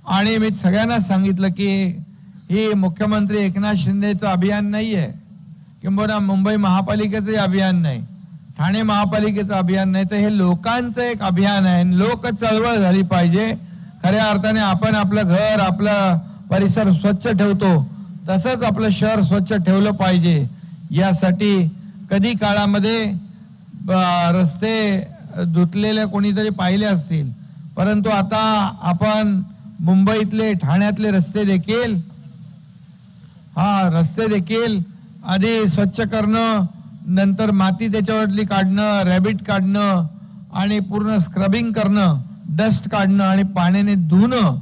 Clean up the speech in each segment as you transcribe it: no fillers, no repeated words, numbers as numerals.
आणि मी सगळ्यांना सांगितलं की हे मुख्यमंत्री एकनाथ शिंदेचं अभियान नाहीये, किंबहुना मुंबई महापालिकेचं अभियान नाही, ठाणे महापालिकेचं अभियान नाही, तर हे लोकांचं एक अभियान आहे। लोक चळवळ झाली पाहिजे। खऱ्या अर्थाने आपण आपलं घर, आपला परिसर स्वच्छ ठेवतो तसंच आपलं शहर स्वच्छ ठेवलं पाहिजे। यासाठी कधी काळामध्ये रस्ते धुतलेले कोणीतरी पाहिले असतील, परंतु आता आपण मुंबईतले, ठाण्यातले रस्ते देखील आधी स्वच्छ करणं, नंतर माती त्याच्यावरली काढणं, रॅबिट काढणं आणि पूर्ण स्क्रबिंग करणं, डस्ट काढणं आणि पाण्याने धुणं।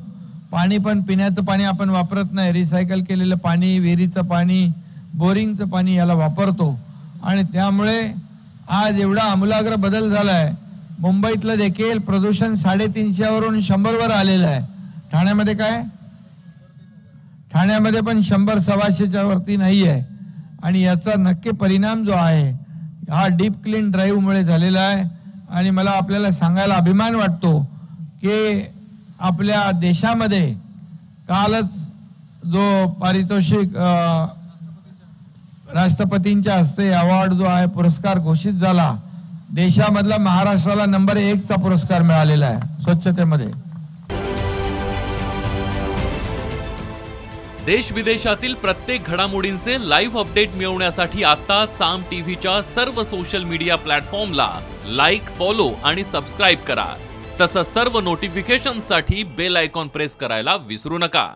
पाणी पण पिण्याचं पाणी आपण वापरत नाही, रिसायकल केलेलं पाणी, विहिरीचं पाणी, बोरिंगचं पाणी याला वापरतो। आणि त्यामुळे आज एवढा आमूलाग्र बदल झालाय। मुंबईतलं देखील प्रदूषण 350 वरून 100 वर आलेलं आहे। ठाण्यामध्ये काय? ठाण्यामध्ये पण 100-125च्या वरती नाही आहे। आणि याचा नक्की परिणाम जो आहे हा डीप क्लीन ड्राईव्ह मुळे झालेला आहे। आणि मला आपल्याला सांगायला अभिमान वाटतो की आपल्या देशामध्ये कालच जो पारितोषिक राष्ट्रपतींच्या हस्ते अवॉर्ड जो आहे, पुरस्कार घोषित झाला, देशामधला महाराष्ट्राला नंबर 1चा पुरस्कार मिळालेला आहे स्वच्छतेमध्ये। देश विदेशातील प्रत्येक घडामोडींचे लाईव्ह अपडेट मिळवण्यासाठी आता साम टीव्हीच्या सर्व सोशल मीडिया प्लॅटफॉर्मला लाईक, फॉलो आणि सबस्क्राईब करा। तसंच सर्व नोटिफिकेशनसाठी बेल आयकॉन प्रेस करायला विसरू नका।